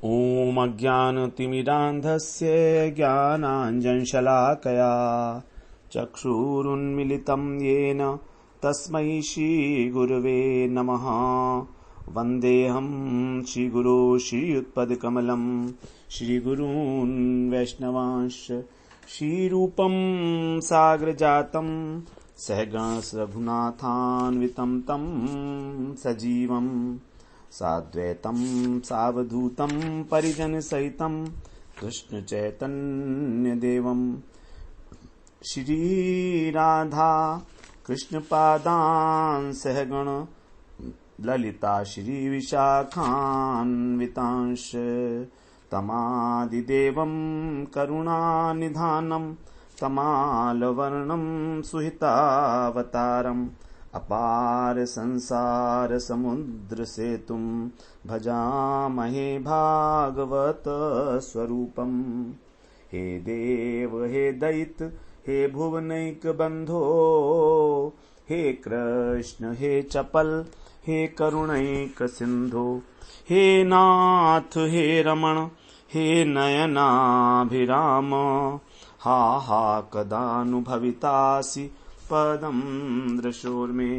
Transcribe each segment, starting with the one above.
ॐ अज्ञानतिमिरान्धस्य ज्ञानाञ्जनशलाकया चक्षुरुन्मिलितं येन तस्मै श्रीगुरवे नमः। वन्देऽहं श्रीगुरो श्रीयुत्पदकमलं श्रीगुरून् वैष्णवांश्च श्रीरूपं सागरजातं सहगण रघुनाथान्वितं तं सजीवम् साद्वैतं सावधूतं परिजनसहितं कृष्ण चैतन्य देवं श्रीराधा कृष्णपादान् सहगण ललिता श्रीविशाखान्वितांश तमादिदेवं करुणानिधानं तमालवर्णं सुहितावतारम् अपार संसार समुद्र सेतुं भजामहे भागवत स्वरूपम्। हे देव हे दैत हे भुवनैक बंधो हे कृष्ण हे चपल हे करुणैक सिंधो हे नाथ हे रमण हे नयनाभिराम हा हा कदानुभवितासि पदं दृशोर्मे।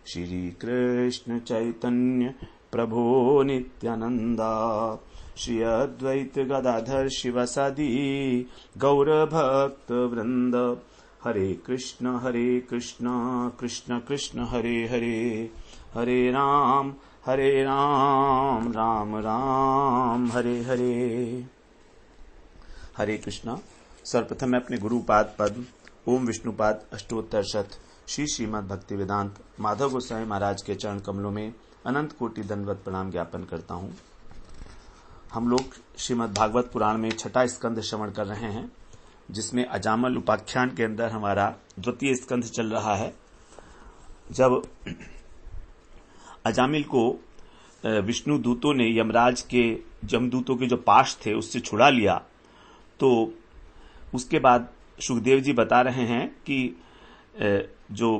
श्री कृष्ण चैतन्य प्रभो नित्यानंदा श्री अद्वैत गदाधर शिवसदी गौर भक्त वृंद। हरे कृष्ण कृष्ण कृष्ण हरे हरे हरे राम राम राम हरे हरे। हरे कृष्णा। सर्वप्रथम मैं अपने गुरुपाद पद्म ओम विष्णुपाद अष्टोत्तर शत श्री श्रीमद् भक्ति वेदांत माधव गोसाई महाराज के चरण कमलों में अनंत कोटि दंडवत प्रणाम ज्ञापन करता हूँ। हम लोग श्रीमद् भागवत पुराण में छठा स्कंध श्रवण कर रहे हैं, जिसमें अजामल उपाख्यान के अंदर हमारा द्वितीय स्कंध चल रहा है। जब अजामिल को विष्णु दूतों ने यमराज के जमदूतों के जो पाश थे उससे छुड़ा लिया, तो उसके बाद सुखदेव जी बता रहे हैं कि जो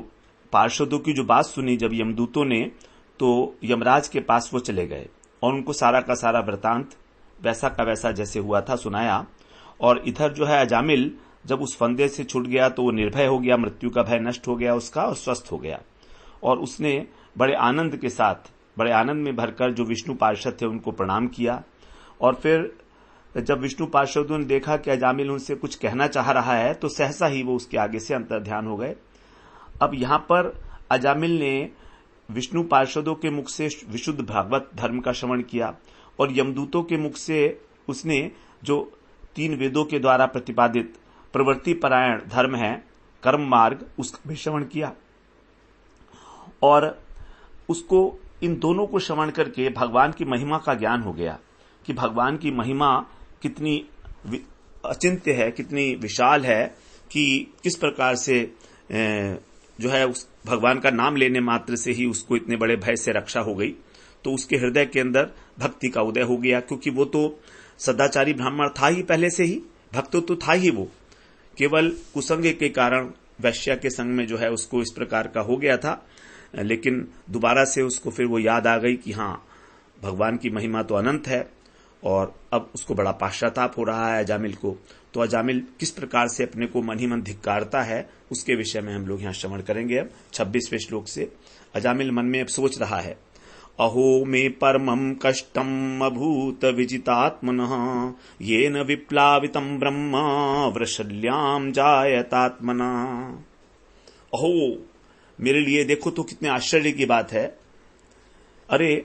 पार्षदों की जो बात सुनी जब यमदूतों ने, तो यमराज के पास वो चले गए और उनको सारा का सारा वृतांत वैसा का वैसा जैसे हुआ था सुनाया। और इधर जो है अजामिल जब उस फंदे से छूट गया तो वो निर्भय हो गया, मृत्यु का भय नष्ट हो गया उसका और स्वस्थ हो गया। और उसने बड़े आनंद के साथ, बड़े आनंद में भरकर जो विष्णु पार्षद थे उनको प्रणाम किया। और फिर जब विष्णु पार्षदों ने देखा कि अजामिल उनसे कुछ कहना चाह रहा है तो सहसा ही वो उसके आगे से अंतर्ध्यान हो गए। अब यहां पर अजामिल ने विष्णु पार्षदों के मुख से विशुद्ध भागवत धर्म का श्रवण किया और यमदूतों के मुख से उसने जो 3 वेदों के द्वारा प्रतिपादित प्रवृत्ति परायण धर्म है, कर्म मार्ग, उसका भी श्रवण किया। और उसको इन दोनों को श्रवण करके भगवान की महिमा का ज्ञान हो गया कि भगवान की महिमा कितनी अचिंत्य है, कितनी विशाल है, कि किस प्रकार से जो है उस भगवान का नाम लेने मात्र से ही उसको इतने बड़े भय से रक्षा हो गई। तो उसके हृदय के अंदर भक्ति का उदय हो गया, क्योंकि वो तो सदाचारी ब्राह्मण था ही, पहले से ही भक्त तो था ही। वो केवल कुसंग के कारण वैश्या के संग में जो है उसको इस प्रकार का हो गया था, लेकिन दोबारा से उसको फिर वो याद आ गई कि हाँ, भगवान की महिमा तो अनंत है। और अब उसको बड़ा पश्चाताप हो रहा है अजामिल को। तो अजामिल किस प्रकार से अपने को मन ही मन धिक्कारता है उसके विषय में हम लोग यहाँ श्रवण करेंगे। अब 26वें श्लोक से अजामिल मन में अब सोच रहा है, अहो मे परमं कष्टम अभूत विजितात्मनः येन विप्लावितं ब्रह्म वृषल्याम जायतात्मना। अहो, मेरे लिए देखो तो कितने आश्चर्य की बात है। अरे,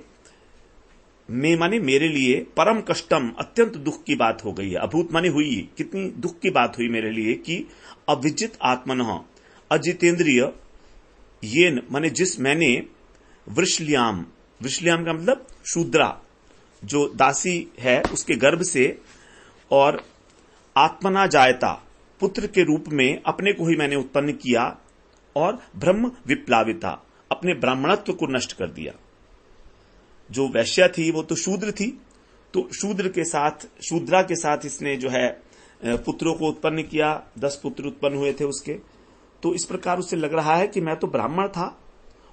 मैं माने मेरे लिए, परम कष्टम अत्यंत दुख की बात हो गई है। अभूत माने हुई, कितनी दुख की बात हुई मेरे लिए कि अविजित आत्मनः अजितेंद्रिय, ये माने जिस मैंने वृषल्याम का मतलब शूद्रा जो दासी है उसके गर्भ से, और आत्मना जायता पुत्र के रूप में अपने को ही मैंने उत्पन्न किया, और ब्रह्म विप्लाविता अपने ब्राह्मणत्व को नष्ट कर दिया। जो वैश्या थी वो तो शूद्र थी, तो शूद्रा के साथ इसने जो है पुत्रों को उत्पन्न किया। 10 पुत्र उत्पन्न हुए थे उसके। तो इस प्रकार उसे लग रहा है कि मैं तो ब्राह्मण था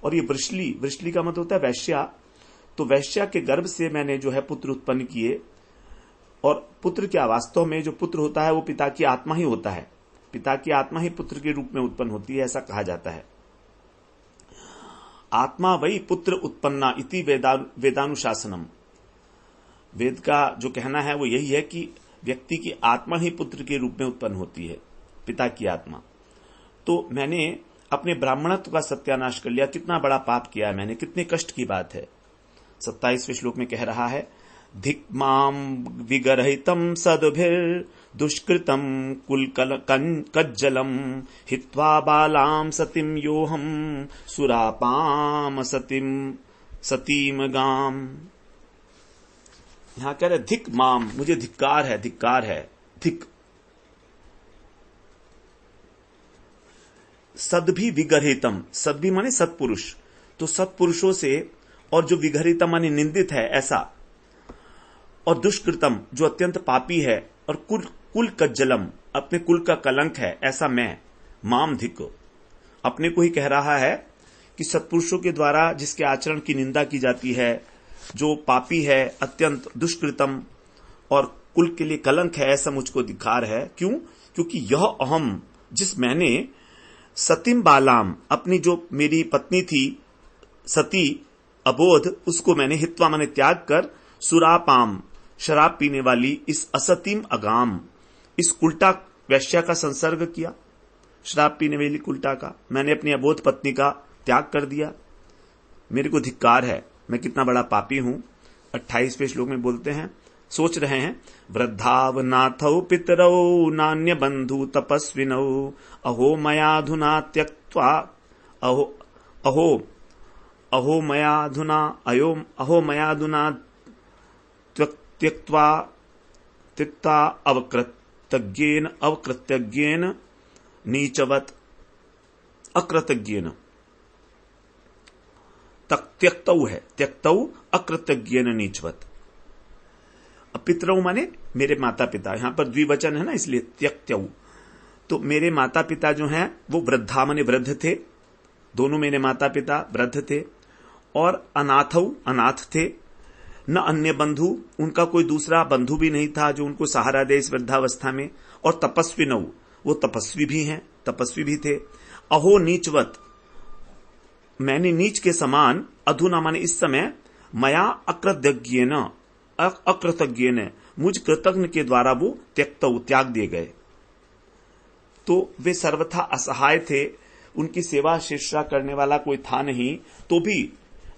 और ये वृषली का मतलब होता है वैश्या, तो वैश्या के गर्भ से मैंने जो है पुत्र उत्पन्न किए, और पुत्र क्या, वास्तव में जो पुत्र होता है वो पिता की आत्मा ही होता है, पिता की आत्मा ही पुत्र के रूप में उत्पन्न होती है, ऐसा कहा जाता है। आत्मा वही पुत्र उत्पन्ना इति वेदानुशासनम। वेद का जो कहना है वो यही है कि व्यक्ति की आत्मा ही पुत्र के रूप में उत्पन्न होती है, पिता की आत्मा। तो मैंने अपने ब्राह्मणत्व का सत्यानाश कर लिया, कितना बड़ा पाप किया है मैंने, कितने कष्ट की बात है। 27वें श्लोक में कह रहा है, धिक् मां विगरहितं सद्भिर् दुष्कृतं कज्जलम हित्वा बालां सतीं योहम सुरापाम सतीम गाम। यहां कह रहे धिक् माम, मुझे धिक्कार है, धिक्कार है। धिक् सद्भि विगरहितम, सद्भि माने सत्पुरुष, तो सत्पुरुषों से, और जो विगरहितम माने निंदित है ऐसा, और दुष्कृतम जो अत्यंत पापी है, और कुल कज्जलम अपने कुल का कलंक है, ऐसा मैं, माम धिक, अपने को ही कह रहा है कि सत्पुरुषों के द्वारा जिसके आचरण की निंदा की जाती है, जो पापी है, अत्यंत दुष्कृतम और कुल के लिए कलंक है, ऐसा मुझको धिक्कार है। क्यों? क्योंकि यह अहम, जिस मैंने सतीम बालाम, अपनी जो मेरी पत्नी थी सती अबोध, उसको मैंने हित्वा माने त्याग कर, सुरापाम शराब पीने वाली इस असतीम अगाम, इस उल्टा वैश्या का संसर्ग किया, शराब पीने वाली उल्टा का मैंने अपनी अबोध पत्नी का त्याग कर दिया। मेरे को धिक्कार है, मैं कितना बड़ा पापी हूं। 28वें श्लोक में बोलते हैं, सोच रहे हैं, वृद्धावनाथौ पितरौ नान्य बंधु तपस्विनौ अहो मयाधुना त्यक्त्वा अहो मयाधुना त्यक्त्वा तिक्ता अवकृतज्ञेन नीचवत अकृतज्ञेन, त्यक्तौ है, त्यक्तौ अकृतज्ञेन नीचवत। पितरौ माने मेरे माता पिता, यहां पर द्विवचन है ना, इसलिए त्यक्तौ। तो मेरे माता पिता जो हैं वो वृद्धा माने वृद्ध थे, दोनों मेरे माता पिता वृद्ध थे, और अनाथौ अनाथ थे, न अन्य बंधु, उनका कोई दूसरा बंधु भी नहीं था जो उनको सहारा दे इस वृद्धावस्था में, और तपस्विनौ, वो तपस्वी भी हैं, तपस्वी भी थे। अहो नीचवत, मैंने नीच के समान, अधुना माने इस समय, मया अकृतज्ञेन मुझ कृतज्ञ के द्वारा वो त्यक्तौ त्याग दिए गए। तो वे सर्वथा असहाय थे, उनकी सेवा शुश्रूषा करने वाला कोई था नहीं, तो भी,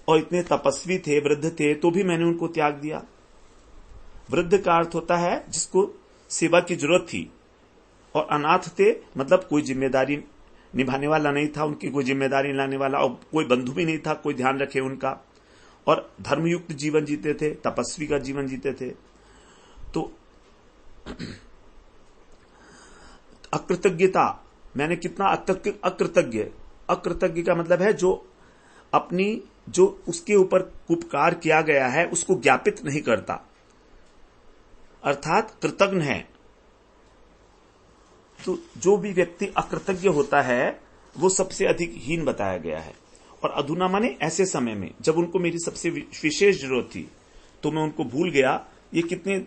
और इतने तपस्वी थे, वृद्ध थे, तो भी मैंने उनको त्याग दिया। वृद्ध का अर्थ होता है जिसको सेवा की जरूरत थी, और अनाथ थे मतलब कोई जिम्मेदारी निभाने वाला नहीं था, उनकी कोई जिम्मेदारी लाने वाला, और कोई बंधु भी नहीं था कोई ध्यान रखे उनका, और धर्मयुक्त जीवन जीते थे, तपस्वी का जीवन जीते थे। तो अकृतज्ञता, मैंने कितना अकृतज्ञ, अकृतज्ञ का मतलब है जो अपनी, जो उसके ऊपर उपकार किया गया है उसको ज्ञापित नहीं करता, अर्थात कृतज्ञ है। तो जो भी व्यक्ति अकृतज्ञ होता है वो सबसे अधिक हीन बताया गया है। और अधुना माने ऐसे समय में जब उनको मेरी सबसे विशेष जरूरत थी तो मैं उनको भूल गया, ये कितने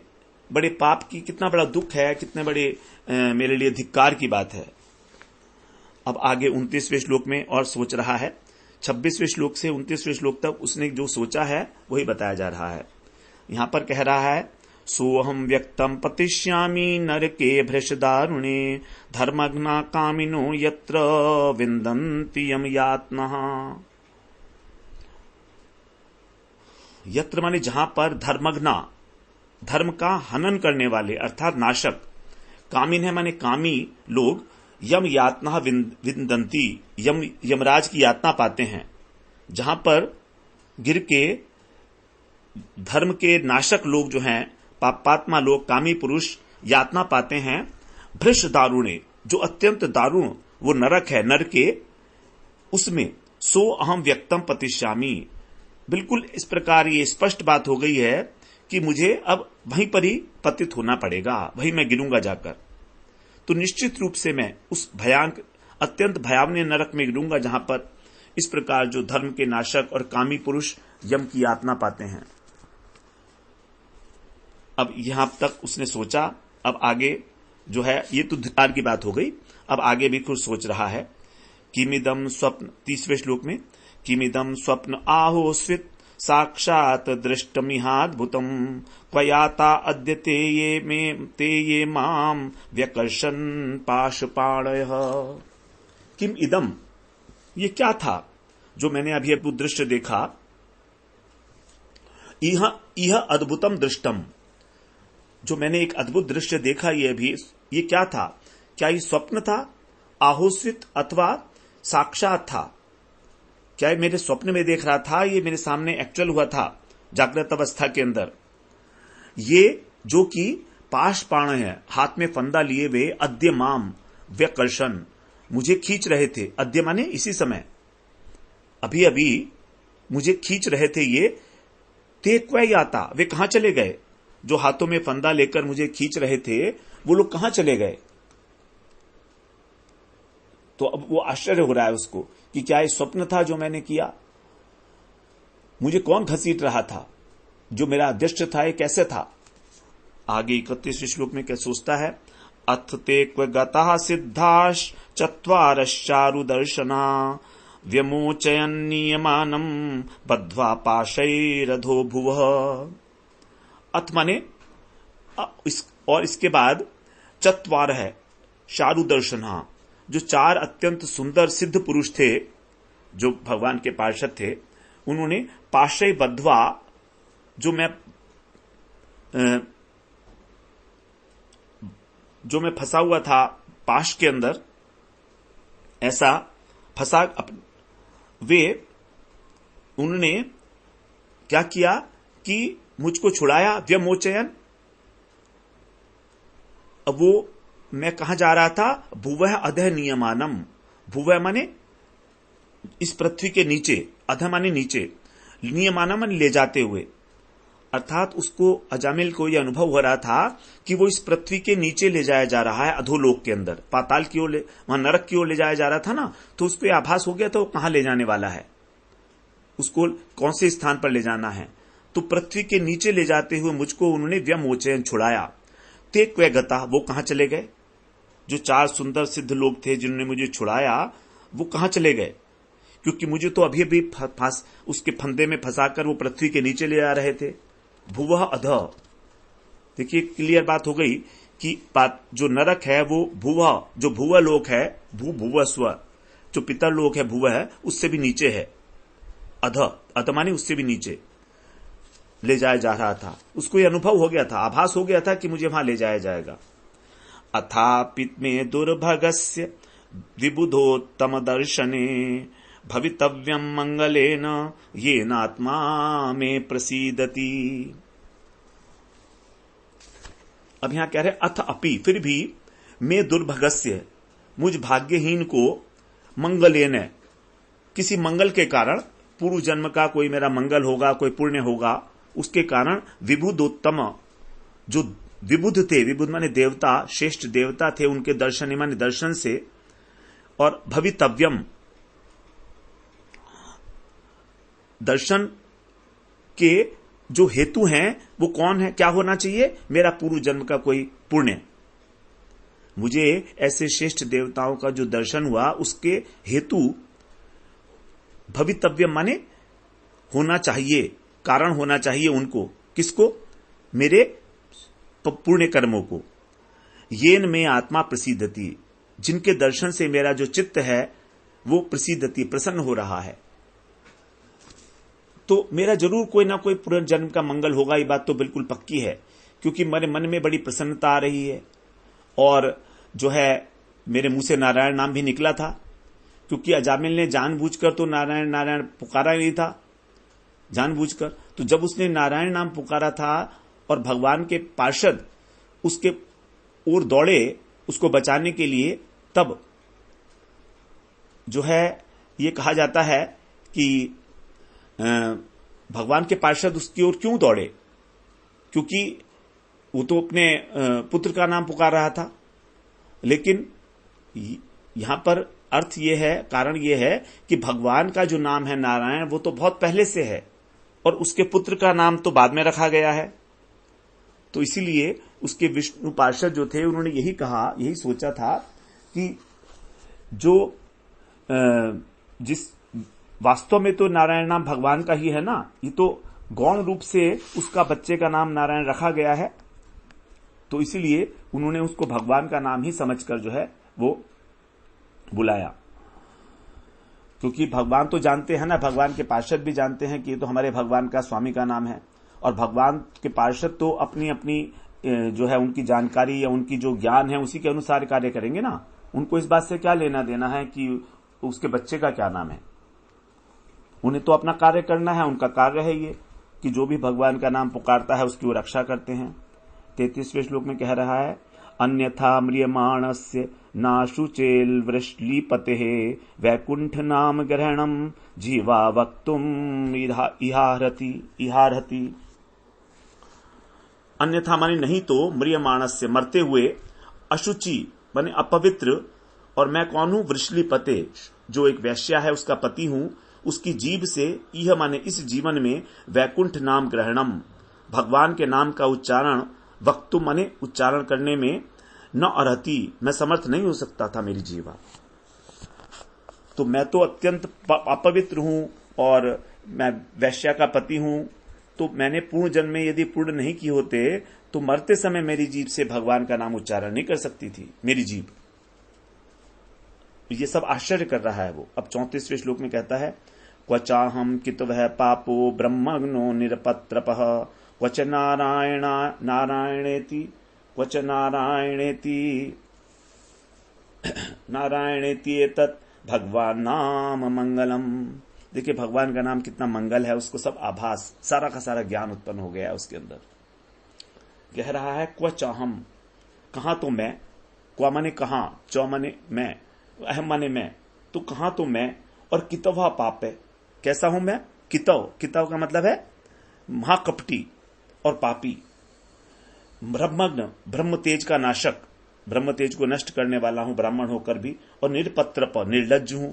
बड़े पाप की, कितना बड़ा दुख है, कितने बड़े मेरे लिए धिक्कार की बात है। अब आगे 29वें श्लोक में और सोच रहा है, 26वें श्लोक से 29वें श्लोक तक उसने जो सोचा है वही बताया जा रहा है। यहां पर कह रहा है, सोहम व्यक्तम पतिष्यामि नरके भृशदारुणे धर्मग्ना कामिनो यत्र विन्दन्ति यम यातनः। यत्र माने जहां पर, धर्मग्ना धर्म का हनन करने वाले अर्थात नाशक, कामिन है माने कामी लोग, यम यातना विन्दन्ति, यमराज की यातना पाते हैं। जहां पर गिर के धर्म के नाशक लोग जो हैं, पापात्मा लोग, कामी पुरुष यातना पाते हैं। भृश दारुणे, जो अत्यंत दारुण वो नरक है, नर के उसमें, सो अहम व्यक्तम पतिष्यामि, बिल्कुल इस प्रकार ये स्पष्ट बात हो गई है कि मुझे अब वहीं पर ही पतित होना पड़ेगा, वहीं मैं गिरूंगा जाकर। तो निश्चित रूप से मैं उस भयानक, अत्यंत भयावह नरक में गिरूंगा जहां पर इस प्रकार जो धर्म के नाशक और कामी पुरुष यम की यातना पाते हैं। अब यहां तक उसने सोचा। अब आगे जो है, ये तो धिक्कार की बात हो गई। अब आगे भी कुछ सोच रहा है। किमिदम स्वप्न, 30वें श्लोक में, किमिदम स्वप्न आहोस्वित साक्षात दृष्टमिहाद्भुतम क्वयाता अद्य ते ये माम व्यकर्षण पाशपाणयः। किम इदम, ये क्या था जो मैंने अभी अद्भुत दृश्य देखा। यह अद्भुतम दृष्टम, जो मैंने एक अद्भुत दृश्य देखा, ये क्या था? क्या ये स्वप्न था, आहोस्वित, अथवा साक्षात था? क्या ये मेरे स्वप्न में देख रहा था, ये मेरे सामने एक्चुअल हुआ था जागृत अवस्था के अंदर? ये जो कि पाशपाण है, हाथ में फंदा लिए हुए, अद्य माम व्यकर्षण, मुझे खींच रहे थे। अद्य माने इसी समय, अभी अभी मुझे खींच रहे थे ये। ते क्वयाता, वे कहां चले गए? जो हाथों में फंदा लेकर मुझे खींच रहे थे, वो लोग कहां चले गए? तो अब वो आश्चर्य हो रहा है उसको कि क्या ये स्वप्न था जो मैंने किया? मुझे कौन घसीट रहा था? जो मेरा अदृश्य था, ये कैसे था? आगे 31वें श्लोक में क्या सोचता है? अथ ते क्व गतः सिद्धाश चत्वारश्चारु दर्शना व्यमोचयन्नियमानम बद्ध्वा पाशैरधो भुवः। अथ माने और इसके बाद चत्वार है, चारु दर्शना, जो 4 अत्यंत सुंदर सिद्ध पुरुष थे, जो भगवान के पार्षद थे, उन्होंने पाशय बद्ध्वा, जो मैं फंसा हुआ था पाश के अंदर, ऐसा फंसा, उन्होंने क्या किया कि मुझको छुड़ाया। व्यमोचयन, अब वो मैं कहां जा रहा था? भुवः अधः नियमानम, भुवः माने इस पृथ्वी के नीचे, अधः माने नीचे, नियमानम माने ले जाते हुए। अर्थात उसको, अजामिल को यह अनुभव हो रहा था कि वो इस पृथ्वी के नीचे ले जाया जा रहा है, अधोलोक के अंदर, पाताल की ओर, वहां नरक की ओर ले जाया जा रहा था ना। तो उसको यह आभास हो गया था वो कहां ले जाने वाला है, उसको कौन से स्थान पर ले जाना है। तो पृथ्वी के नीचे ले जाते हुए मुझको उन्होंने व्यमोचयन छुड़ाया। ते क्व गता, वो कहां चले गए? जो 4 सुंदर सिद्ध लोग थे जिन्होंने मुझे छुड़ाया, वो कहां चले गए? क्योंकि मुझे तो अभी अभी उसके फंदे में फंसाकर वो पृथ्वी के नीचे ले आ रहे थे। भुवः अधः, देखिए क्लियर बात हो गई कि जो नरक है वो भुवः, जो भुवः लोक है, भुवः स्व, जो पितर लोक है भुवः है, उससे भी नीचे है। अधः माने उससे भी नीचे ले जाया जा रहा था। उसको यह अनुभव हो गया था, आभास हो गया था कि मुझे वहां ले जाया जाएगा। अथापि मे दुर्भगस्य विबुधोत्तम दर्शने भवितव्यम मंगलेन येनात्मा में प्रसीदति। अब यहां कह रहे अथ अपि, फिर भी मैं दुर्भगस्य, मुझ भाग्यहीन को, मंगलेन, किसी मंगल के कारण, पूर्व जन्म का कोई मेरा मंगल होगा, कोई पुण्य होगा, उसके कारण विबुधोत्तम, जो विबुध थे, विबुध माने देवता, श्रेष्ठ देवता थे, उनके दर्शन माने दर्शन से, और भवितव्यम, दर्शन के जो हेतु हैं वो कौन है, क्या होना चाहिए? मेरा पूर्व जन्म का कोई पुण्य। मुझे ऐसे श्रेष्ठ देवताओं का जो दर्शन हुआ, उसके हेतु भवितव्य माने होना चाहिए, कारण होना चाहिए उनको। किसको? मेरे पुण्य कर्मों को। येन में आत्मा प्रसीदति, जिनके दर्शन से मेरा जो चित्त है वो प्रसीदति, प्रसन्न हो रहा है। तो मेरा जरूर कोई ना कोई पुनर्जन्म का मंगल होगा, ये बात तो बिल्कुल पक्की है, क्योंकि मेरे मन में बड़ी प्रसन्नता आ रही है। और जो है, मेरे मुंह से नारायण नाम भी निकला था, क्योंकि अजामिल ने जानबूझकर तो नारायण नारायण पुकारा नहीं था, जानबूझकर। तो जब उसने नारायण नाम पुकारा था और भगवान के पार्षद उसके ओर दौड़े उसको बचाने के लिए, तब जो है ये कहा जाता है कि भगवान के पार्षद उसकी ओर क्यों दौड़े? क्योंकि वो तो अपने पुत्र का नाम पुकार रहा था। लेकिन यहां पर अर्थ ये है, कारण ये है कि भगवान का जो नाम है नारायण, वो तो बहुत पहले से है, और उसके पुत्र का नाम तो बाद में रखा गया है। तो इसीलिए उसके विष्णु पार्षद जो थे उन्होंने यही कहा, यही सोचा था कि जो जिस वास्तव में तो नारायण नाम भगवान का ही है ना, ये तो गौण रूप से उसका बच्चे का नाम नारायण रखा गया है, तो इसीलिए उन्होंने उसको भगवान का नाम ही समझकर जो है वो बुलाया। क्योंकि भगवान तो जानते हैं ना, भगवान के पार्षद भी जानते हैं कि ये तो हमारे भगवान का स्वामी का नाम है, और भगवान के पार्षद तो अपनी अपनी जो है उनकी जानकारी या उनकी जो ज्ञान है उसी के अनुसार कार्य करेंगे ना। उनको इस बात से क्या लेना देना है कि उसके बच्चे का क्या नाम है। उन्हें तो अपना कार्य करना है, उनका कार्य है ये कि जो भी भगवान का नाम पुकारता है उसकी वो रक्षा करते हैं। 33वें श्लोक में कह रहा है, अन्यथा म्रियमाणस्य नाशुचेल वृष्लीपतेः वैकुंठ नाम ग्रहणम जीवा वक्तुम इहारति। अन्यथा माने नहीं तो, म्रियमाणस्य मरते हुए, अशुचि माने अपवित्र, और मैं कौन हूं, वृषलीपते जो एक वैश्या है उसका पति हूं, उसकी जीभ से, यह माने इस जीवन में, वैकुंठ नाम ग्रहणम भगवान के नाम का उच्चारण, वक्तु माने उच्चारण करने में, न अर्हति मैं समर्थ नहीं हो सकता था मेरी जीवा। तो मैं तो अत्यंत अपवित्र हूं और मैं वैश्या का पति हूं, तो मैंने पूर्ण जन्म में यदि पूर्ण नहीं किए होते तो मरते समय मेरी जीभ से भगवान का नाम उच्चारण नहीं कर सकती थी मेरी जीभ। ये सब आश्चर्य कर रहा है वो। अब 34वें श्लोक में कहता है, क्वचाहम कितवः पापो ब्रह्मग्नो निरपत्रपः क्वच नारायणेति एतत् भगवान नाम मंगलम। देखिए भगवान का नाम कितना मंगल है, उसको सब आभास, सारा का सारा ज्ञान उत्पन्न हो गया है उसके अंदर। कह रहा है क्वचाहम, कहां तो मैं, क्वा माने कहां, चौ माने मैं, अहम माने मैं, तो कहां तो मैं, और कितवा पाप है, कैसा हूं मैं, कितव, कितव का मतलब है महाकपटी और पापी, ब्रह्मग्न ब्रह्म तेज का नाशक, ब्रह्म तेज को नष्ट करने वाला हूं ब्राह्मण होकर भी, और निरपत्रप निर्लज्ज हूं,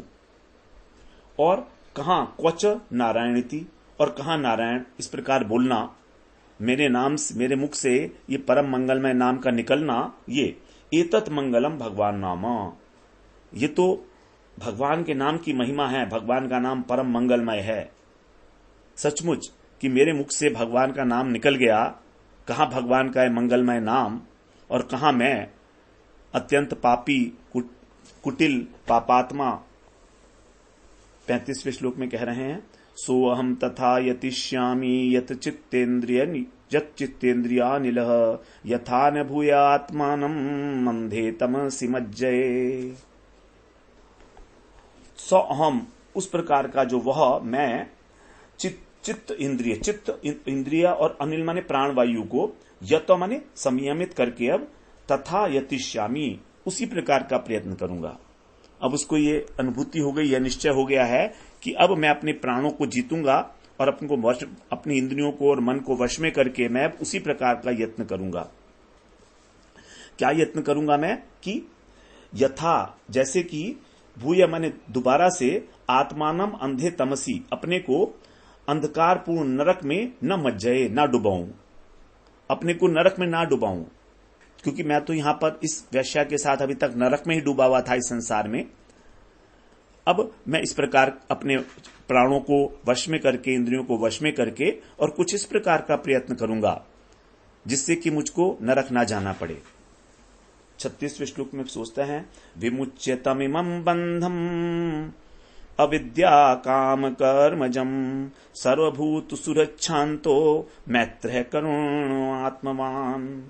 और कहां क्वच नारायणति, और कहां नारायण, इस प्रकार बोलना, मेरे नाम से, मेरे मुख से ये परम मंगलमय नाम का निकलना, ये एतत् मंगलम भगवान नाम, ये तो भगवान के नाम की महिमा है, भगवान का नाम परम मंगलमय है। सचमुच कि मेरे मुख से भगवान का नाम निकल गया, कहां भगवान का है मंगलमय नाम, और कहां मैं अत्यंत पापी कुटिल पापात्मा। 35वें श्लोक में कह रहे हैं, सो अहम तथा यतिष्यामि यत चित्तेन्द्रियानिलः यथा न भूयात्मानं मंधे तमसि मज्जये। सो अहम, उस प्रकार का जो वह मैं, चित्त इंद्रिय और अनिल माने प्राणवायु को, यत माने संयमित करके, अब तथा यतिष्यामि उसी प्रकार का प्रयत्न करूंगा। अब उसको ये अनुभूति हो गई, यह निश्चय हो गया है कि अब मैं अपने प्राणों को जीतूंगा और अपनी इंद्रियों को और मन को वश में करके मैं उसी प्रकार का यत्न करूंगा। क्या यत्न करूंगा मैं, कि यथा, जैसे कि भूय माने दोबारा से, आत्मानम अंधे तमसी, अपने को अंधकारपूर्ण नरक में न मज्जये, ना डुबाऊं, अपने को नरक में ना डुबाऊं, क्योंकि मैं तो यहां पर इस वैश्या के साथ अभी तक नरक में ही डूबा हुआ था इस संसार में। अब मैं इस प्रकार अपने प्राणों को वश में करके, इंद्रियों को वश में करके, और कुछ इस प्रकार का प्रयत्न करूंगा जिससे कि मुझको नरक ना जाना पड़े। 36वें श्लोक में सोचते हैं, विमुच्यतमिमं बंधम अविद्या काम कर्मजम सर्वभूत सुरक्षांतो मैत्रः करुण आत्मवान।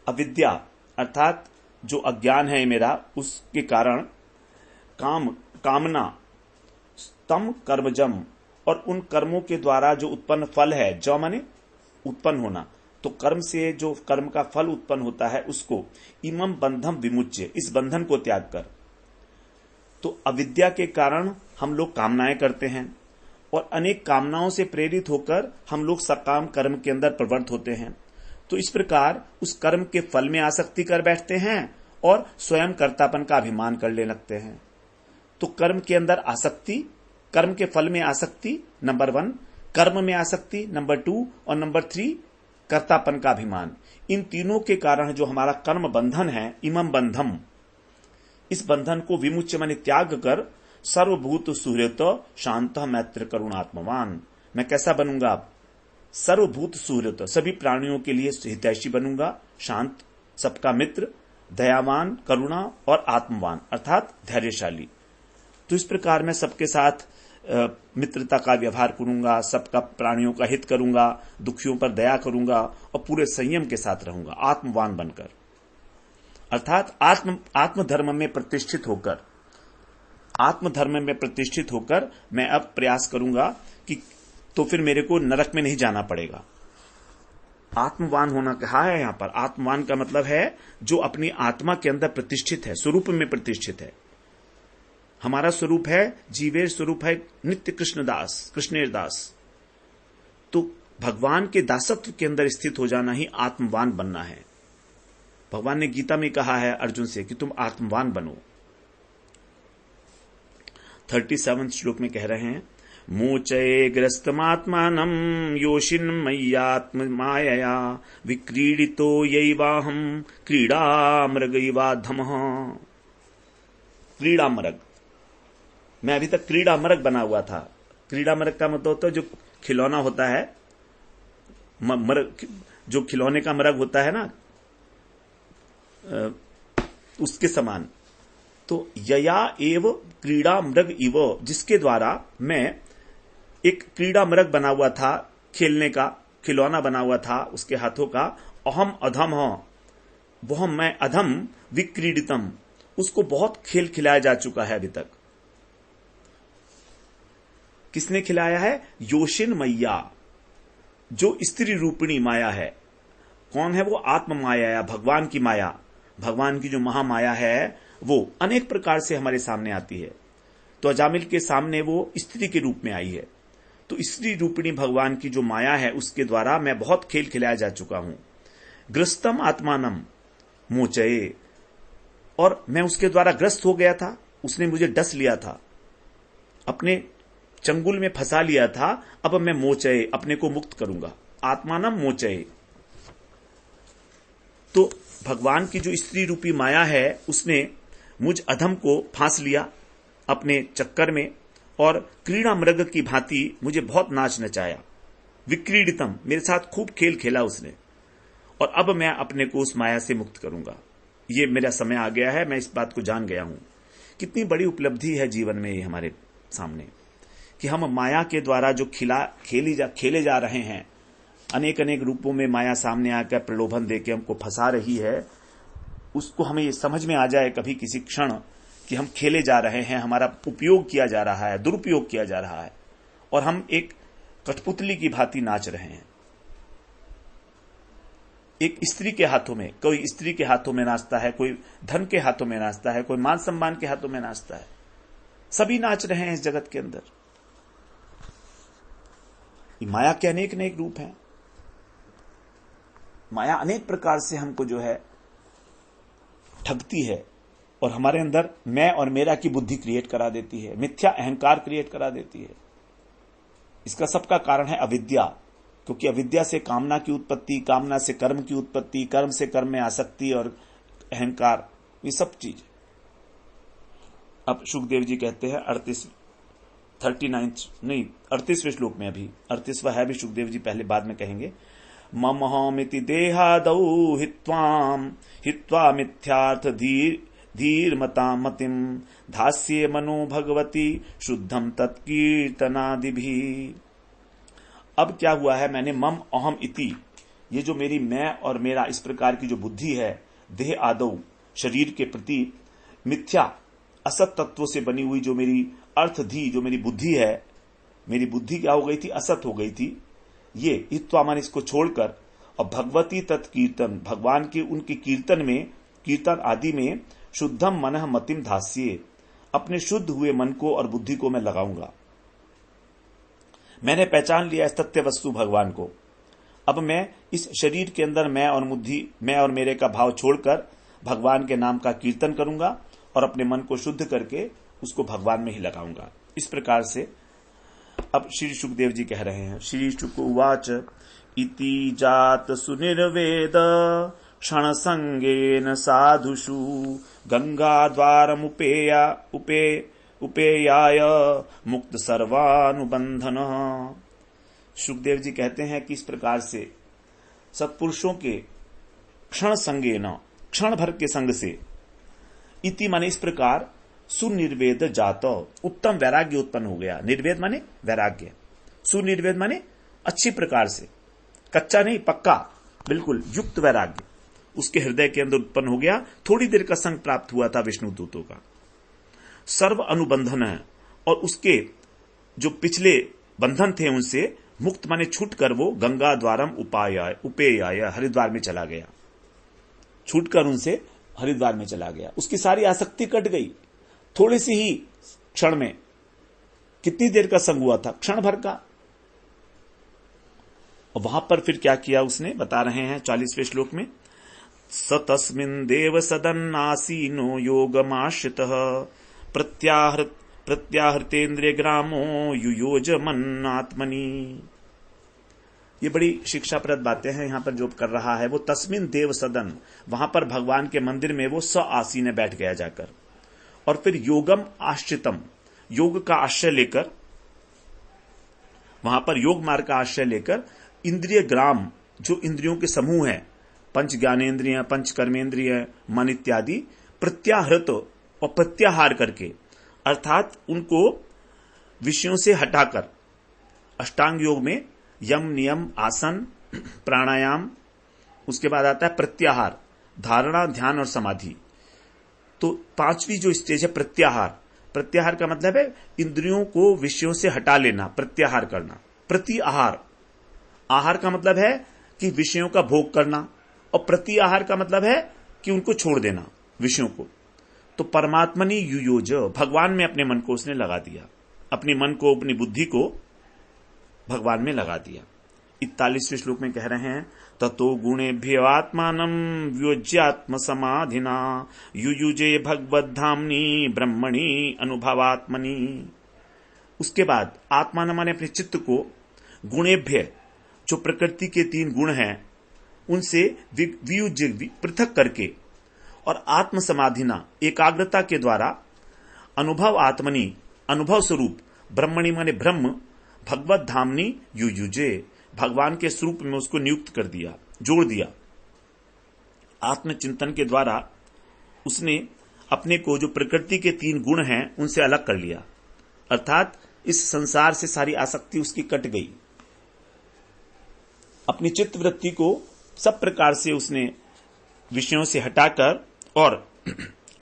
अविद्या अर्थात जो अज्ञान है मेरा, उसके कारण कामना, तम कर्मजम, और उन कर्मों के द्वारा जो उत्पन्न फल है, जो माने उत्पन्न होना, तो कर्म से जो कर्म का फल उत्पन्न होता है उसको, इमम बंधम विमुच्य, इस बंधन को त्याग कर। तो अविद्या के कारण हम लोग कामनाएं करते हैं, और अनेक कामनाओं से प्रेरित होकर हम लोग सकाम कर्म के अंदर प्रवृत्त होते हैं। तो इस प्रकार उस कर्म के फल में आसक्ति कर बैठते हैं और स्वयं कर्तापन का अभिमान करने लगते हैं। तो कर्म के अंदर आसक्ति, कर्म के फल में आसक्ति नंबर 1, कर्म में आसक्ति नंबर 2, और नंबर 3 कर्तापन का अभिमान, इन तीनों के कारण जो हमारा कर्म बंधन है, इमम बंधम, इस बंधन को विमुच्य माने त्याग कर सर्वभूत सुहृत शांत मैत्र करुणात्मवान, मैं कैसा बनूंगा? सर्वभूत सुहृत, सभी प्राणियों के लिए हितैषी बनूंगा, शांत, सबका मित्र, दयावान, करुणा और आत्मवान अर्थात धैर्यशाली। तो इस प्रकार मैं सबके साथ मित्रता का व्यवहार करूंगा, सबका प्राणियों का हित करूंगा, दुखियों पर दया करूंगा और पूरे संयम के साथ रहूंगा, आत्मवान बनकर, अर्थात आत्मधर्म में प्रतिष्ठित होकर, आत्मधर्म में प्रतिष्ठित होकर मैं अब प्रयास करूंगा कि तो फिर मेरे को नरक में नहीं जाना पड़ेगा। आत्मवान होना कहा है यहां पर। आत्मवान का मतलब है जो अपनी आत्मा के अंदर प्रतिष्ठित है, स्वरूप में प्रतिष्ठित है। हमारा स्वरूप है, जीवेर स्वरूप है नित्य कृष्णदास, कृष्णेर दास। तो भगवान के दासत्व के अंदर स्थित हो जाना ही आत्मवान बनना है। भगवान ने गीता में कहा है अर्जुन से कि तुम आत्मवान बनो। 37 श्लोक में कह रहे हैं, मोचये ग्रस्तमात्मानं योषिन् मय्यात्म मायया विक्रीडितो यैवाहं क्रीडामृगैवाधमः। क्रीडामृग, मैं अभी तक क्रीडामृग बना हुआ था। क्रीडामृग का मतलब होता है जो खिलौना होता है, जो खिलौने का मृग होता है ना, उसके समान। तो यया एव क्रीडा मृग इव, जिसके द्वारा मैं एक क्रीडा मृग बना हुआ था, खेलने का खिलौना बना हुआ था उसके हाथों का। अहम अधम, वह मैं अधम, विक्रीडितम, उसको बहुत खेल खिलाया जा चुका है अभी तक। किसने खिलाया है? योशिन मैया, जो स्त्री रूपिणी माया है। कौन है वो? आत्म माया या भगवान की माया। भगवान की जो महामाया है वो अनेक प्रकार से हमारे सामने आती है। तो अजामिल के सामने वो स्त्री के रूप में आई है। तो स्त्री रूपिणी भगवान की जो माया है उसके द्वारा मैं बहुत खेल खिलाया जा चुका हूं। ग्रस्तम आत्मानम मोचये, और मैं उसके द्वारा ग्रस्त हो गया था। उसने मुझे डस लिया था, अपने चंगुल में फंसा लिया था। अब मैं मोचये, अपने को मुक्त करूंगा। आत्मानम मोचये। तो भगवान की जो स्त्री रूपी माया है उसने मुझ अधम को फांस लिया अपने चक्कर में, और क्रीड़ा मृग की भांति मुझे बहुत नाच नचाया। विक्रीडितम, मेरे साथ खूब खेल खेला उसने, और अब मैं अपने को उस माया से मुक्त करूंगा। ये मेरा समय आ गया है, मैं इस बात को जान गया हूं। कितनी बड़ी उपलब्धि है जीवन में ये हमारे सामने, कि हम माया के द्वारा जो खेले जा रहे हैं, अनेक अनेक रूपों में माया सामने आकर प्रलोभन देके हमको फंसा रही है, उसको हमें ये समझ में आ जाए कभी किसी क्षण कि हम खेले जा रहे हैं, हमारा उपयोग किया जा रहा है, दुरुपयोग किया जा रहा है, और हम एक कठपुतली की भांति नाच रहे हैं। एक स्त्री के हाथों में, कोई स्त्री के हाथों में नाचता है, कोई धन के हाथों में नाचता है, कोई मान सम्मान के हाथों में नाचता है। सभी नाच रहे हैं इस जगत के अंदर। माया के अनेक अनेक रूप हैं। माया अनेक प्रकार से हमको जो है ठगती है, और हमारे अंदर मैं और मेरा की बुद्धि क्रिएट करा देती है, मिथ्या अहंकार क्रिएट करा देती है। इसका सबका कारण है अविद्या, क्योंकि अविद्या से कामना की उत्पत्ति, कामना से कर्म की उत्पत्ति, कर्म से कर्म में आसक्ति और अहंकार, ये सब चीज। अब सुखदेव जी कहते हैं 38वें श्लोक में, अभी 38वां है भी सुखदेव जी, पहले बाद में कहेंगे। ममहमिति देहादौ हित्वा मिथ्यार्थ धीर्मता मतिम धास्ये मनो भगवती शुद्धम तत्कीर्तनादिभि। अब क्या हुआ है, मैंने मम अहम इति, ये जो मेरी मैं और मेरा इस प्रकार की जो बुद्धि है, देह आदौ, शरीर के प्रति मिथ्या असत तत्वों से बनी हुई जो मेरी अर्थधी, जो मेरी बुद्धि है, मेरी बुद्धि क्या हो गई थी? असत हो गई थी। ये हित्वामान, इसको छोड़कर, और भगवती तत्कीर्तन, भगवान के उनके कीर्तन में, कीर्तन आदि में, शुद्धम मनः मतिम धास्ये, अपने शुद्ध हुए मन को और बुद्धि को मैं लगाऊंगा। मैंने पहचान लिया इस तथ्य वस्तु भगवान को। अब मैं इस शरीर के अंदर मैं और मेरे का भाव छोड़कर भगवान के नाम का कीर्तन करूंगा, और अपने मन को शुद्ध करके उसको भगवान में ही लगाऊंगा। इस प्रकार से अब श्री सुखदेव जी कह रहे हैं। श्री शुक उवाच इति जात सुनिर्वेद क्षण संगेन साधुषु उपेयाय मुक्त सर्वानुबंधन। सुखदेव जी कहते हैं कि इस प्रकार से सत्पुरुषों के क्षण संगेन, क्षण भर के संग से, इति माने इस प्रकार, सुनिर्वेद जात, उत्तम वैराग्य उत्पन्न हो गया। निर्वेद माने वैराग्य, सुनिर्वेद माने अच्छी प्रकार से, कच्चा नहीं पक्का, बिल्कुल युक्त वैराग्य उसके हृदय के अंदर उत्पन्न हो गया। थोड़ी देर का संग प्राप्त हुआ था विष्णु दूतों का। सर्व अनुबंधन है, और उसके जो पिछले बंधन थे उनसे मुक्त माने छूटकर वो गंगा द्वारम उपेयाय हरिद्वार में चला गया। छूटकर उनसे हरिद्वार में चला गया। उसकी सारी आसक्ति कट गई थोड़ी सी ही क्षण में। कितनी देर का संग हुआ था? क्षण भर का। और वहां पर फिर क्या किया उसने, बता रहे हैं 40वें श्लोक में, स तस्मिन् देव सदन्नासीनो योगमाश्रितः प्रत्याहृतेन्द्रिय ग्रामो युयोज मन्नात्मनि। ये बड़ी शिक्षाप्रद बातें हैं यहां पर जो कर रहा है वो। तस्मिन् देव सदन, वहां पर भगवान के मंदिर में वो स आसीन बैठ गया जाकर, और फिर योगम आश्रितम, योग का आश्रय लेकर, वहां पर योग मार्ग का आश्रय लेकर, इंद्रिय ग्राम, जो इंद्रियों के समूह है, पंच ज्ञानेन्द्रिय, पंच कर्मेंद्रिय, मन इत्यादि, प्रत्याहृत और प्रत्याहार करके, अर्थात उनको विषयों से हटाकर, अष्टांग योग में यम नियम आसन प्राणायाम, उसके बाद आता है प्रत्याहार, धारणा ध्यान और समाधि। तो पांचवी जो स्टेज है प्रत्याहार। प्रत्याहार का मतलब है इंद्रियों को विषयों से हटा लेना, प्रत्याहार करना। प्रति आहार, आहार का मतलब है कि विषयों का भोग करना, और प्रति आहार का मतलब है कि उनको छोड़ देना विषयों को। तो परमात्मनि युयोज, भगवान में अपने मन को उसने लगा दिया, अपनी मन को, अपनी बुद्धि को भगवान में लगा दिया। 41वें श्लोक में कह रहे हैं, ततो गुणेभ्यो आत्मानं व्योज्यात्म समाधिना युयुजे भगवद्धाम्नि ब्रह्मणि अनुभवात्मनि। उसके बाद आत्मान माने अपने चित्त को, गुणेभ्य, जो प्रकृति के 3 गुण हैं, उनसे वियुज्य, पृथक करके, और आत्म समाधिना, एकाग्रता के द्वारा, अनुभव आत्मनि, अनुभव स्वरूप, ब्रह्मणि माने ब्रह्म, भगवत धामनी युयुजे, भगवान के स्वरूप में उसको नियुक्त कर दिया, जोड़ दिया। आत्मचिंतन के द्वारा उसने अपने को, जो प्रकृति के 3 गुण हैं, उनसे अलग कर लिया, अर्थात इस संसार से सारी आसक्ति उसकी कट गई। अपनी चित्त वृत्ति को सब प्रकार से उसने विषयों से हटाकर और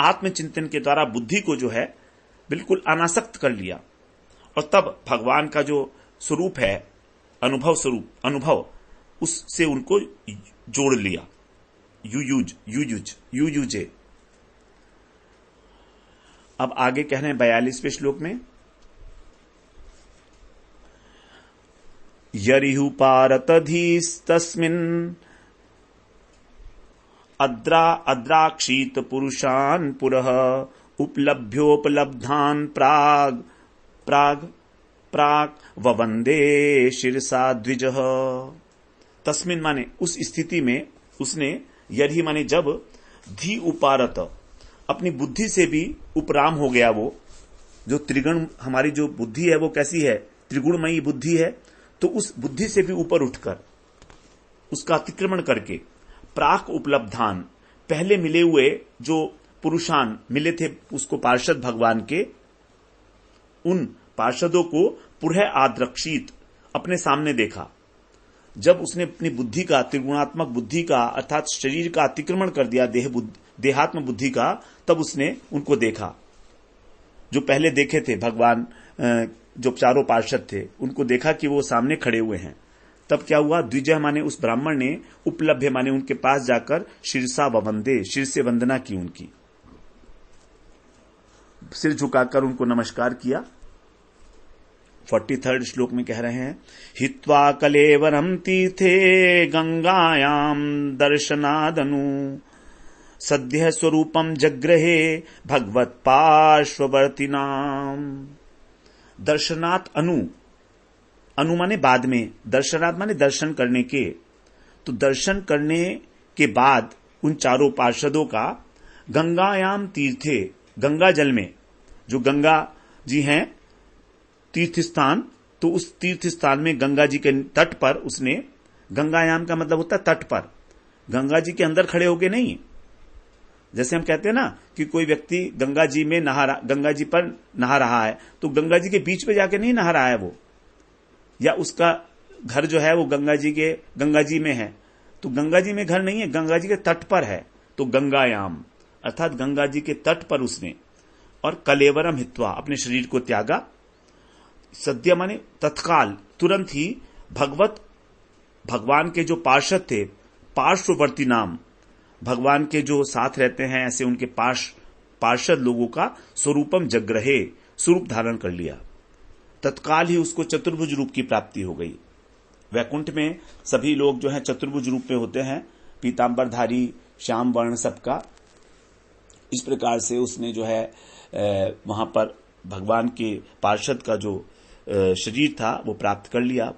आत्मचिंतन के द्वारा बुद्धि को जो है बिल्कुल अनासक्त कर लिया, और तब भगवान का जो स्वरूप है, अनुभव स्वरूप, अनुभव, उससे उनको जोड़ लिया। युयुजे। अब आगे कह रहे हैं 42वें श्लोक में, यरिहुपारतधीस्तस्मिन् अद्राक्षीत पुरुषान् पुरः उपलभ्योपलब्धान् प्राग ववंदे शिरसा द्विजः। तस्मिन् माने उस स्थिति में उसने, यदि माने जब, धी उपारत, अपनी बुद्धि से भी उपराम हो गया। वो जो त्रिगुण, हमारी जो बुद्धि है वो कैसी है? त्रिगुणमयी बुद्धि है। तो उस बुद्धि से भी ऊपर उठकर, उसका अतिक्रमण करके, प्राक उपलब्धान, पहले मिले हुए जो पुरुषान मिले थे उसको, पार्षद भगवान के, उन पार्षदों को पुरः आद्रक्षित, अपने सामने देखा। जब उसने अपनी बुद्धि का, त्रिगुणात्मक बुद्धि का, अर्थात शरीर का अतिक्रमण कर दिया, देहात्म बुद्धि का, तब उसने उनको देखा। जो पहले देखे थे भगवान, जो चारों पार्षद थे, उनको देखा कि वो सामने खड़े हुए हैं। तब क्या हुआ? द्विजय माने उस ब्राह्मण ने, उपलभ्य माने उनके पास जाकर, शिरसा ववंदे, शिर से वंदना की, उनकी सिर झुकाकर उनको नमस्कार किया। 43rd श्लोक में कह रहे हैं, हित्वा कलेवरम तीर्थे गंगायाम दर्शनादनु सद्य स्वरूपम जग्रहे भगवत पार्श्ववर्तिनाम। दर्शनात् अनु माने बाद में, दर्शनात् माने दर्शन करने के। तो दर्शन करने के बाद उन चारों पार्षदों का गंगायाम तीर्थे, गंगा जल में, जो गंगा जी हैं तीर्थ स्थान, तो उस तीर्थ स्थान में गंगा जी के तट पर उसने, गंगायाम का मतलब होता है तट पर, गंगा जी के अंदर खड़े होके नहीं। जैसे हम कहते हैं ना कि कोई व्यक्ति गंगा जी में गंगा जी पर नहा रहा है, तो गंगा जी के बीच पे जाके नहीं नहा रहा है वो, या उसका घर जो है वो गंगा जी में है, तो गंगा जी में घर नहीं है, गंगा जी के तट पर है। तो गंगायाम अर्थात गंगा जी के तट पर उसने, और कलेवरम हित्वा, अपने शरीर को त्यागा। सद्य माने तत्काल, तुरंत ही भगवान के जो पार्षद थे, पार्श्ववर्ती नाम, भगवान के जो साथ रहते हैं ऐसे उनके पार्षद लोगों का स्वरूपम जग्रहे, स्वरूप धारण कर लिया। तत्काल ही उसको चतुर्भुज रूप की प्राप्ति हो गई। वैकुंठ में सभी लोग जो है चतुर्भुज रूप में होते हैं, पीतांबरधारी, श्याम वर्ण सबका। इस प्रकार से उसने जो है वहां पर भगवान के पार्षद का जो शरीर था वो प्राप्त कर लिया,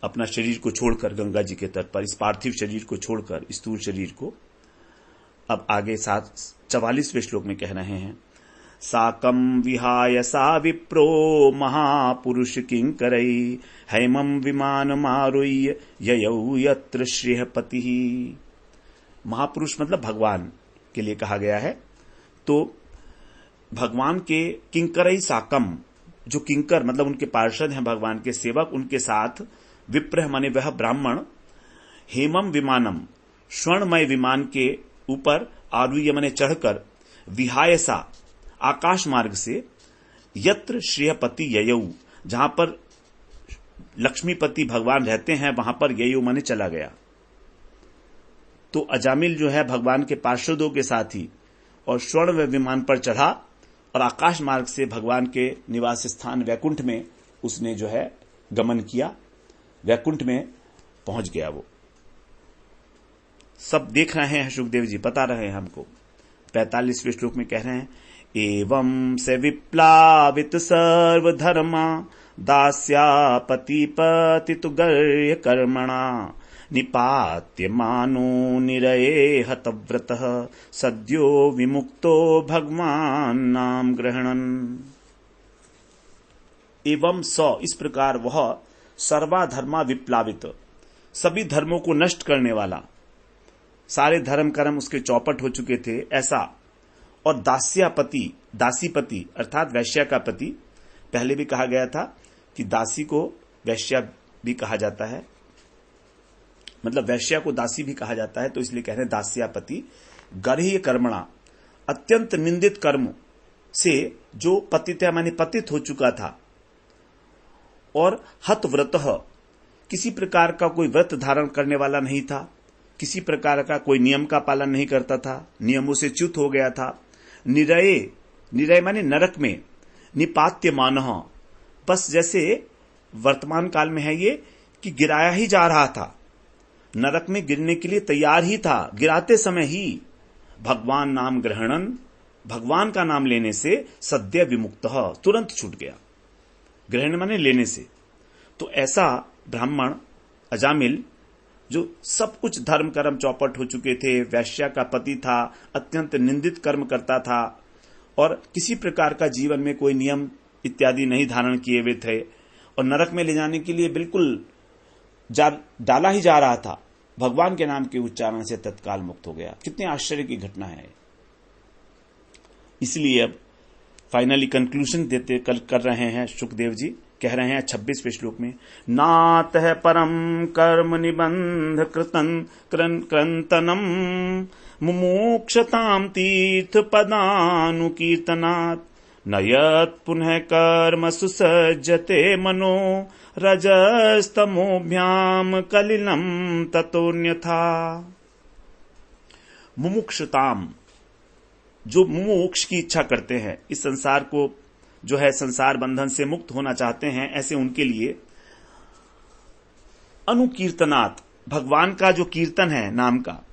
अपना शरीर को छोड़कर गंगा जी के तट पर, इस पार्थिव शरीर को छोड़कर, स्थूल शरीर को। अब आगे 44वें श्लोक में कह रहे हैं, साकं विहाय सा विप्रो महापुरुष किंकरै हैमं विमानमारुह्य ययौ यत्र श्रेयपतिः। महापुरुष मतलब भगवान के लिए कहा गया है। तो भगवान के किंकरै साकम, जो किंकर मतलब उनके पार्षद हैं, भगवान के सेवक, उनके साथ विप्र माने वह ब्राह्मण, हेमम विमानम, स्वर्णमय विमान के ऊपर, आरुह्य माने चढ़कर, विहायसा आकाश मार्ग से, यत्र श्रेयपति ययौ, जहां पर लक्ष्मीपति भगवान रहते हैं वहां पर ययौ माने चला गया। तो अजामिल जो है भगवान के पार्षदों के साथ ही और स्वर्ण विमान पर चढ़ा और आकाश मार्ग से भगवान के निवास स्थान वैकुंठ में उसने जो है गमन किया, वैकुंठ में पहुंच गया। वो सब देख रहे हैं सुखदेव जी, बता रहे हैं हमको। 45वें श्लोक में कह रहे हैं, एवं से विप्लावित सर्वधर्मा दास्यापति पतितु गर्य कर्मणा निपात्य मानो निरये हतव्रतः सद्यो विमुक्तो भगवान नाम ग्रहणन। एवं स, इस प्रकार वह सर्वाधर्मा विप्लावित, सभी धर्मों को नष्ट करने वाला, सारे धर्म कर्म उसके चौपट हो चुके थे ऐसा, और दास्यापति, दासीपति अर्थात वैश्या का पति, पहले भी कहा गया था कि दासी को वैश्या भी कहा जाता है, मतलब वैश्या को दासी भी कहा जाता है, तो इसलिए कह रहे हैं दास्यापति, गर्ह्य कर्मणा, अत्यंत निंदित कर्म से जो पतित माने पतित हो चुका था, और हत व्रतः, किसी प्रकार का कोई व्रत धारण करने वाला नहीं था, किसी प्रकार का कोई नियम का पालन नहीं करता था, नियमों से च्युत हो गया था। निरये, निरय माने नरक में, निपात्य मानः, बस जैसे वर्तमान काल में है ये कि गिराया ही जा रहा था, नरक में गिरने के लिए तैयार ही था, गिराते समय ही भगवान नाम ग्रहणन, भगवान का नाम लेने से सद्य विमुक्तः, तुरंत छूट गया। ग्रहण माने लेने से। तो ऐसा ब्राह्मण अजामिल जो सब कुछ धर्म कर्म चौपट हो चुके थे, वैश्या का पति था, अत्यंत निंदित कर्म करता था और किसी प्रकार का जीवन में कोई नियम इत्यादि नहीं धारण किए हुए थे और नरक में ले जाने के लिए बिल्कुल डाला ही जा रहा था, भगवान के नाम के उच्चारण से तत्काल मुक्त हो गया। कितने आश्चर्य की घटना है। इसलिए अब फाइनली कंक्लूजन देते कर रहे हैं सुखदेव जी, कह रहे हैं 26वें श्लोक में, नात है परम कर्म निबंध क्रंतनम मुमुक्षताम तीर्थ पदानुकीर्तनात् नयत पुनः कर्म सुसज्जते मनो रजस्तमोभ्याम कलिलम ततोन्यथा। मुमुक्षताम, जो मुमुक्ष की इच्छा करते हैं, इस संसार को जो है संसार बंधन से मुक्त होना चाहते हैं, ऐसे उनके लिए अनुकीर्तनात्, भगवान का जो कीर्तन है नाम का,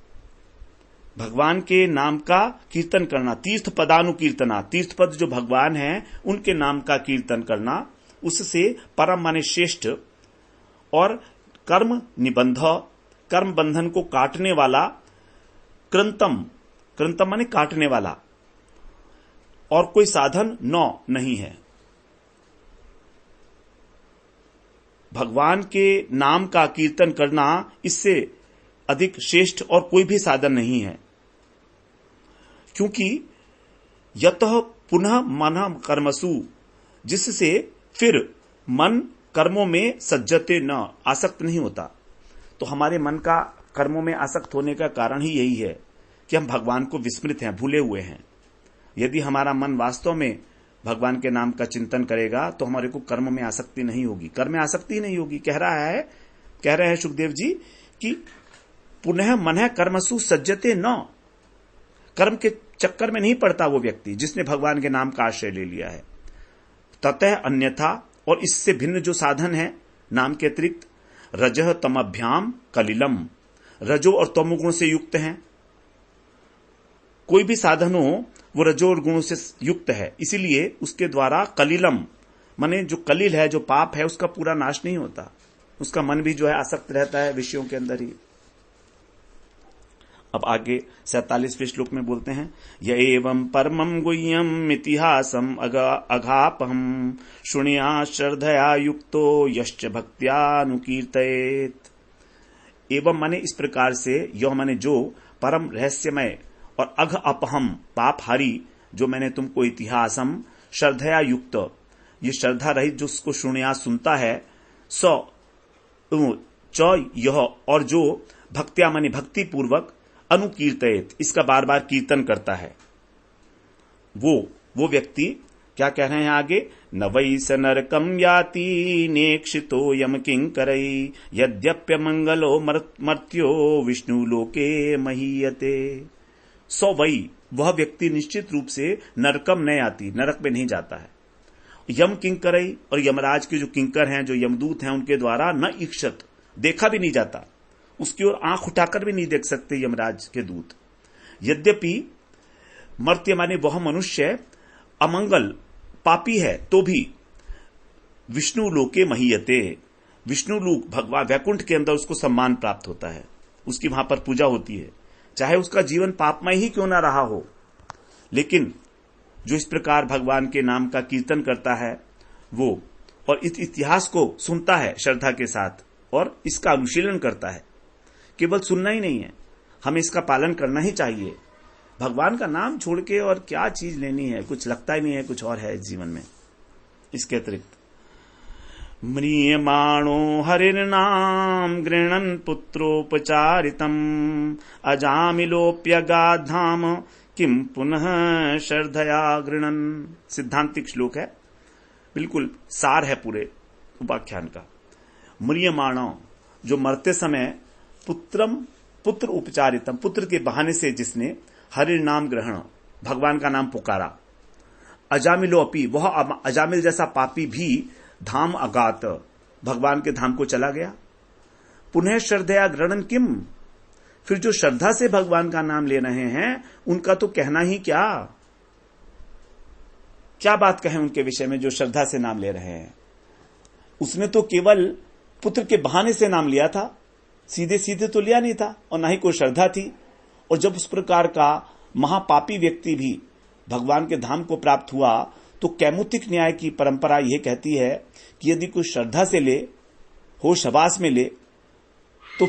भगवान के नाम का कीर्तन करना, तीर्थ पदानुकीर्तना, तीर्थ पद जो भगवान है उनके नाम का कीर्तन करना, उससे परम माने श्रेष्ठ, और कर्म निबंध, कर्म बंधन को काटने वाला, कृंतम, कृंतम माने काटने वाला, और कोई साधन नहीं है। भगवान के नाम का कीर्तन करना इससे अधिक श्रेष्ठ और कोई भी साधन नहीं है, क्योंकि यतः पुनः मन कर्मसु, जिससे फिर मन कर्मों में सज्जते न, आसक्त नहीं होता। तो हमारे मन का कर्मों में आसक्त होने का कारण ही यही है कि हम भगवान को विस्मृत हैं, भूले हुए हैं। यदि हमारा मन वास्तव में भगवान के नाम का चिंतन करेगा तो हमारे को कर्म में आसक्ति नहीं होगी, कर्म में आसक्ति ही नहीं होगी। कह रहे हैं सुखदेव जी कि पुनः मन कर्मसु सज्जते न, कर्म के चक्कर में नहीं पड़ता वो व्यक्ति जिसने भगवान के नाम का आश्रय ले लिया है। ततः अन्यथा, और इससे भिन्न जो साधन है नाम के अतिरिक्त, रजह तमभ्याम कलिलम, रजो और तमोगुण से युक्त हैं। कोई भी साधन हो वो रजो और गुणों से युक्त है, इसीलिए उसके द्वारा कलिलम माने जो कलिल है, जो पाप है, उसका पूरा नाश नहीं होता, उसका मन भी जो है आसक्त रहता है विषयों के अंदर ही। अब आगे 47वें श्लोक में बोलते हैं, य एवं परमं गुह्यम इतिहासम अघापहम शुण्या श्रद्धया युक्तो यश्च भक्त्यानुकीर्तयेत। एवं माने इस प्रकार से, यह माने जो परम रहस्यमय, और अघ अपहम पापहारी, जो मैंने तुमको इतिहासम श्रद्धया युक्त, ये श्रद्धा रहित जो उसको शुण्या सुनता है, यह, और जो भक्त्या माने भक्ति पूर्वक, अनुकीर्तयेत, इसका बार बार कीर्तन करता है, वो व्यक्ति क्या कह रहे हैं आगे, न वै स नरकम याति नेक्षितो यम किंकरई यद्यप्य मंगलो मर्त्यो विष्णु लोके महीयते। सो वही, वह व्यक्ति निश्चित रूप से नरकम नहीं आती, नरक में नहीं जाता है। यम किंकरई, और यमराज के जो किंकर हैं, जो यमदूत हैं, उनके द्वारा न इक्षत, देखा भी नहीं जाता, उसकी ओर आंख उठाकर भी नहीं देख सकते यमराज के दूत। यद्यपि मर्त्य माने वह मनुष्य अमंगल पापी है तो भी विष्णु लोके महीयते, विष्णु लोक भगवान वैकुंठ के अंदर उसको सम्मान प्राप्त होता है, उसकी वहां पर पूजा होती है, चाहे उसका जीवन पापमय ही क्यों ना रहा हो। लेकिन जो इस प्रकार भगवान के नाम का कीर्तन करता है वो, और इस इतिहास को सुनता है श्रद्धा के साथ और इसका अनुशीलन करता है, केवल सुनना ही नहीं है, हमें इसका पालन करना ही चाहिए। भगवान का नाम छोड़ के और क्या चीज लेनी है, कुछ लगता ही नहीं है कुछ और है इस जीवन में इसके अतिरिक्त। म्रियमाणो हरिर्नाम गृणन् पुत्रोपचारितम अजामिलोप्यगाधाम किम पुनः श्रद्धया गृणन्। सिद्धांतिक श्लोक है, बिल्कुल सार है पूरे उपाख्यान का। म्रियमाणो, जो मरते समय, पुत्र उपचारितम, पुत्र के बहाने से जिसने हरि नाम ग्रहण, भगवान का नाम पुकारा, अजामिलो अपी, वह अजामिल जैसा पापी भी धाम अगात, भगवान के धाम को चला गया। पुनः श्रद्धया ग्रहणन किम, फिर जो श्रद्धा से भगवान का नाम ले रहे हैं उनका तो कहना ही क्या, क्या बात कहें उनके विषय में जो श्रद्धा से नाम ले रहे हैं। उसने तो केवल पुत्र के बहाने से नाम लिया था, सीधे सीधे तो लिया नहीं था, और ना ही कोई श्रद्धा थी। और जब उस प्रकार का महापापी व्यक्ति भी भगवान के धाम को प्राप्त हुआ तो कैमुतिक न्याय की परंपरा यह कहती है कि यदि कोई श्रद्धा से ले, होश हवास में ले, तो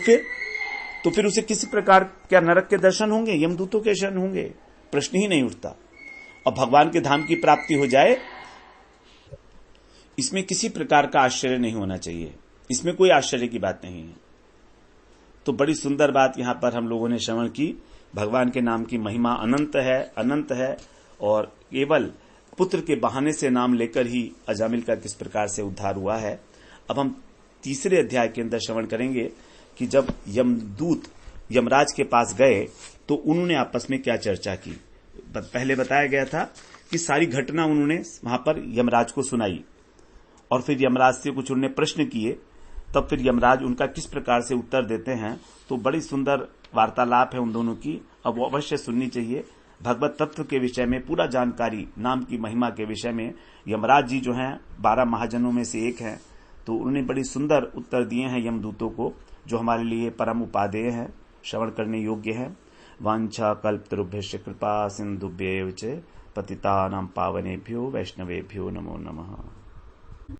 फिर उसे किसी प्रकार क्या नरक के दर्शन होंगे, यमदूतों के दर्शन होंगे, प्रश्न ही नहीं उठता। और भगवान के धाम की प्राप्ति हो जाए, इसमें किसी प्रकार का आश्चर्य नहीं होना चाहिए, इसमें कोई आश्चर्य की बात नहीं है। तो बड़ी सुंदर बात यहां पर हम लोगों ने श्रवण की। भगवान के नाम की महिमा अनंत है, और केवल पुत्र के बहाने से नाम लेकर ही अजामिल का किस प्रकार से उद्धार हुआ है। अब हम तीसरे अध्याय के अंदर श्रवण करेंगे कि जब यमदूत यमराज के पास गए तो उन्होंने आपस में क्या चर्चा की। पहले बताया गया था कि सारी घटना उन्होंने वहां पर यमराज को सुनाई, और फिर यमराज से कुछ उन्होंने प्रश्न किए, तब फिर यमराज उनका किस प्रकार से उत्तर देते हैं। तो बड़ी सुंदर वार्तालाप है उन दोनों की, अब वो अवश्य सुननी चाहिए। भगवत तत्व के विषय में पूरा जानकारी, नाम की महिमा के विषय में यमराज जी जो हैं 12 महाजनों में से एक हैं, तो उन्होंने बड़ी सुंदर उत्तर दिए हैं यमदूतों को, जो हमारे लिए परम उपादेय है, श्रवण करने योग्य है। वांछा कल्पतरुभ्यश्च कृपा सिंधुभ्येव च पतितानां पावनेभ्यो वैष्णवेभ्यो नमो नमः।